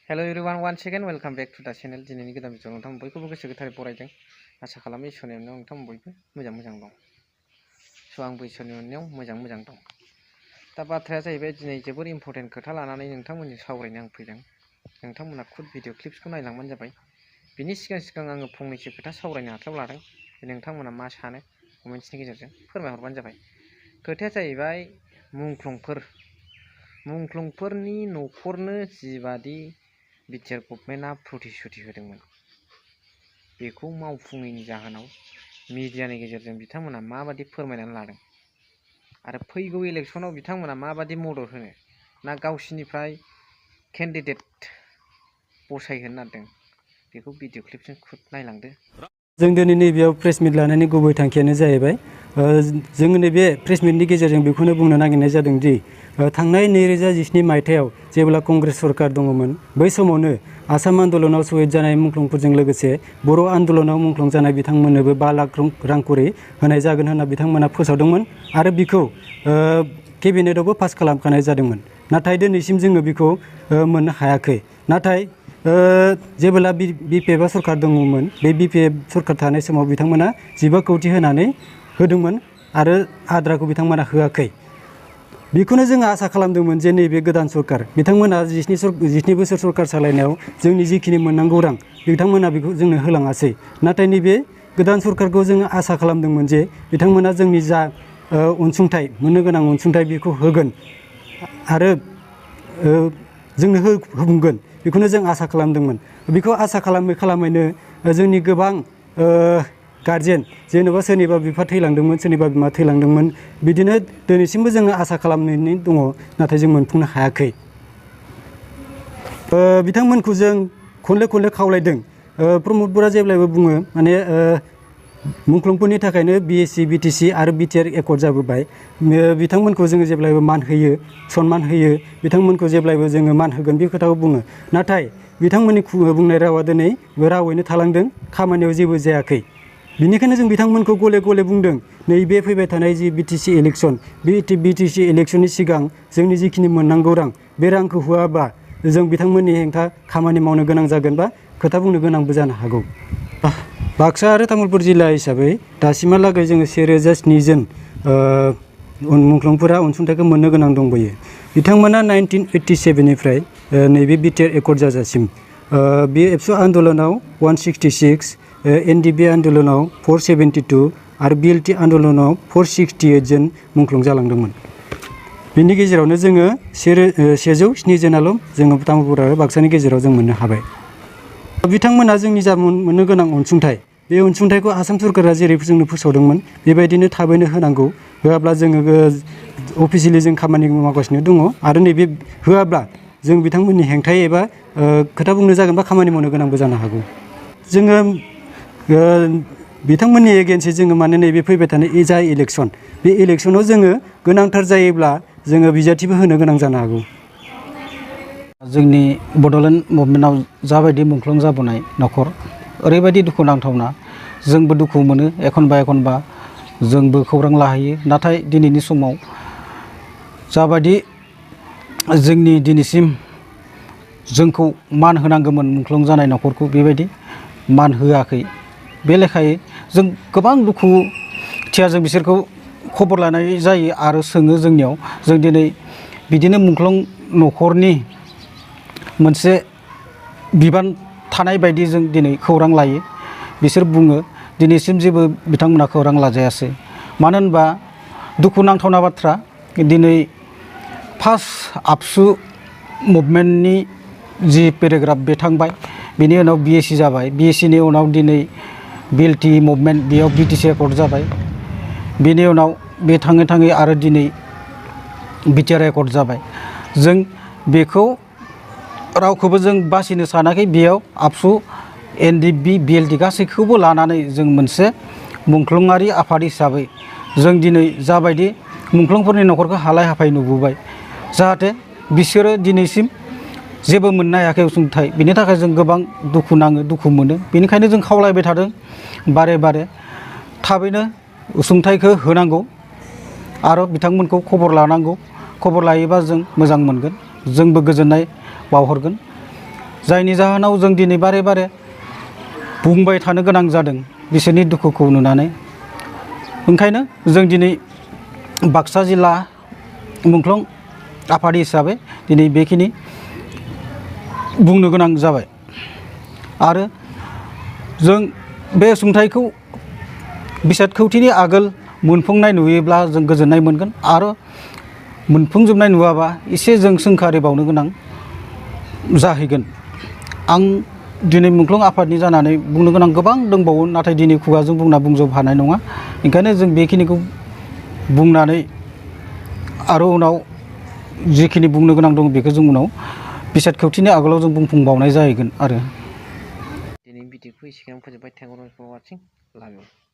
Hello everyone, once again welcome back to the channel. दिनैनि गोदान video नोंथां बयखौबो गोसो गोथारै बरायदों। आसा खालामो इसोरनि अननायाव नोंथां बयबो मोजां दं। आंबो इसोरनि अननायाव मोजां दं। दा बाथ्राया जाहैबाय दिनै जोबोर इम्पोर्टेन्ट खोथा लानानै नोंथांमोनजों सावरायनो आं फैदों। नोंथांमोना खुद भिडिअ क्लिप्सखौ नायलांबानो जाबाय। बिनि सिगां आङो फंनैसो खोथा सावरायनो आखायाव लादों। नोंथांमोना मा सानो कमेन्ट्सनि गेजेरजों फोरमायहरबानो जाबाय। खोथाया जाहैबाय मुंख्लंफोरनि न'खरनो जिबादि बिटिआर गभर्नमेन्टआ प्रतिश्रुति होदोंमोन बेखौ मावफुङैनि जाहोनाव मिडियानि गेजेरजों बिथांमोना माबादि फोरमायनानै लादों आरो फैगौ इलेक्सनाव बिथांमोना माबादि मदद होनो ना गावसिनिफ्राय केन्डिडेट बसायहोनो नागिरदों बेखौ भिडिअ क्लिपजों खुद नायलांदो। जों दिनै नैबेयाव प्रेस मिट लानायनि गुबै थांखियानो जाहैबाय जों नैबे प्रेस मिटनि गेजेरजों बेखौनो बुंनो नागिरनाय जादों दि थांनाय 2017 मायथाइयाव जेब्ला कंग्रेस सरकार दङमोन बै समावनो आसाम आन्दलनाव शहीद जानाय मुंख्लंफोरजों लोगोसे बर' आन्दलनाव मुंख्लं जानाय बिथांमोननोबो 5 लाख रां करि होनाय जागोन होनना बिथांमोना फोसावदोंमोन आरो बिखौ केबिनेटआवबो पास खालामखानाय जादोंमोन। नाथाय दिनैसिम जोङो बिखौ मोननो हायाखै। नाथाय जेब्ला बिपिएफआ सरकार दङमोन बे बिपिएफ सरकार थानाय समाव बिथांमोना 15 कौटि होनानै होदोंमोन आरो आद्राखौ बिथांमोना होआखै। बेखौनो जोङो आसा खालामदोंमोन जे नैबे गोदान सरकार बिथांमोना 17 बोसोर सरकार सालायनायाव जोंनि जिखिनि मोननांगौ रां बिथांमोना बेखौ जोंनो होलाङासै। नाथाय नैबे गोदान सरकारखौ जोङो आसा खालामदोंमोन जे बिथांमोना जोंनि जा अनसुंथाइ मोननो गोनां अनसुंथाइ बेखौ होगोन आरो जोंनो होफुंगोन बेखौनो जों आसा खालामदोंमोन। बेखौ आसा खालामैनो जोंनि गोबां गार्जेन जेनेबा सोरनिबा बिफा थैलांदोंमोन सोरनिबा बिमा थैलांदोंमोन बिदिनो दिनैसिमबो जोङो आसा खालामनानै दङ नाथाय जों मोनफुंनो हायाखै। बिथांमोनखौ जों खनले खावलायदों। प्रमद बर'आ जेब्लायबो बुङो माने मुंख्लंफोरनि थाखायनो बिएसि बिटिसि आरो बिटिआर एकर्ड जाबोबाय। बिथांमोनखौ जोङो जेब्लायबो मान होयो सन्मान होयो बिथांमोनखौ जेब्लायबो जोङो मान होगोन बे खोथाखौ बुङो। नाथाय बिथांमोननि बुंनाय रावा दिनै रावैनो थालांदों खामानियाव जेबो जायाखै। बिनिखायनो जों बिथांमोनखौ गले बुंदों नैबे फैबाय थानाय जि बिटिसि इलेक्सन बे बिटिसि इलेक्सननि सिगां जोंनि जिखिनि मोननांगौ रां बे रांखौ होआबा जों बिथांमोननि हेंथा खामानि मावनो गोनां जागोन बा खोथा बुंनो गोनांबो जानो हागौ। बाक्सा आरो तामुलपुर जिल्ला हिसाबै दासिमहालागै जोङो 1007 जन मुंख्लंफोरा अनसुंथाइखौ मोननो गोनां दंबोयो। बिथांमोना 1987 निफ्राय नैबे बिटिआर एकर्ड जाजासिम बे एबसु आन्दलनाव 166 एनडिबि आन्दलनाव 472 आरो बिएलटि आन्दलनाव 468 जन मुंख्लं जालांदोंमोन। बिनि गेजेरावनो जोङो 107 जनाल' जोङो तामुलपुर आरो बाक्सानि गेजेराव जों मोननो हाबाय। बिथांमोना जोंनि जा मोननो गोनां अनसुंथाइ बे अनसुंथाइखौ आसाम सरकारा जेरै जोंनो फोसावदोंमोन बेबायदिनो थाबैनो होनांगौ। होआब्ला जोङो अफिसियेलि जों खामानि मावगासिनो दङ आरो नैबे होआब्ला जों बिथांमोननि हेंथायै एबा खोथा बुंनो जागोन बा खामानि मावनो गोनांबो जानो हागौ। जोङो बिथांमोननि एगेन्स्टै जोङो माने नैबे फैबाय थानाय जा इलेक्सन बे इलेक्सनाव जोङो गोनांथार जायोब्ला जोङो बिजाथिबो होनो गोनां जानो हागौ। जोंनि बड'लेण्ड मुभमेन्टआव जाबायदि मुंख्लं जाबोनाय न'खर ओरैबायदि दुखु नांथावना जोंबो दुखु मोनो एखनबा जोंबो खौरां लाहैयो। नाथाय दिनैनि समाव जाबायदि जोंनि दिनैसिम जोंखौ मान होनांगौमोन मुंख्लं जानाय न'खरखौ बेबायदि मान होआखै। बे लेखायै जों गोबां दुखुथिया जों बिसोरखौ खबर लानाय जायो आरो सोङो जोंनियाव जों दिनै बिदिनो मुंख्लं न'खरनि मोनसे बिबान थानाय बायदि जों दिनै खौरां लायो। बिसोर बुङो दिनैसिम जेबो बिथांमोना खौरां लाजायासै। मानो होनबा दुखु नांथावना बाथ्रा दिनै फार्स्ट आबसु मुभमेन्टनि जि पेराग्राफ बे थांबाय बेनि उनाव बिएसि जाबाय। बिएसिनि उनाव दिनै बिएलटि मुभमेन्ट बेयाव बिटिसि एकर्ड जाबाय। बेनि उनाव बे थाङै आरो दिनै बिटिआर एकर्ड जाबाय। जों बेखौ रावखौबो जों बासिनो सानाखै। बेयाव आबसु एनडिबि बिएलटि गासैखौबो लानानै जों मोनसे मुंख्लंआरि आफाद हिसाबै जों दिनै जाबायदि मुंख्लंफोरनि न'खरखौ हालाय हाफाय नुबोबाय जाहाथे बिसोरो दिनैसिम जेबो मोननो हायाखै अनसुंथाइ। बिनि थाखाय जों गोबां दुखु नाङो दुखु मोनो। बेनिखायनो जों खावलायबाय थादों बारे थाबैनो अनसुंथाइखौ होनांगौ आरो बिथांमोनखौ खबर लानांगौ। खबर लायोबा जों मोजां मोनगोन जोंबो गोजोननाय बावहरगोन। जायनि जाहोनाव जों दिनै बारे बारे बुंबाय थानो गोनां जादों बिसोरनि दुखुखौ नुनानै। ओंखायनो जों दिनै बाक्सा जिल्ला मुंख्लं आफाद हिसाबै दिनै बेखिनि बुंनो गोनां जाबाय। आरो जों बे सुंथाइखौ बिसाद खौथिनि आगोल मोनफुंनाय नुयोब्ला जों गोजोननाय मोनगोन, आरो मोनफुंजोबनाय नुवाबा एसे जों सोंखारिबावनो गोनां जाहैगोन। आं दिनै मुंख्लं आफादनि जानानै बुंनो गोनां गोबां दंबावो, नाथाय दिनै खुगाजों बुंना बुंजोब हानाय नङा। ओंखायनो जों बेखिनिखौ बुंनानै आरो उनाव जिखिनि बुंनो गोनां दं बेखौ जों उनाव बिसाद खौथिनि आगोलाव जों बुंफुंबावनाय जाहैगोन। आरो दिनै भिडिअखौ एसेबां फोजोबबाय, थेंक इउ फर वाचिं, लाभ इउ।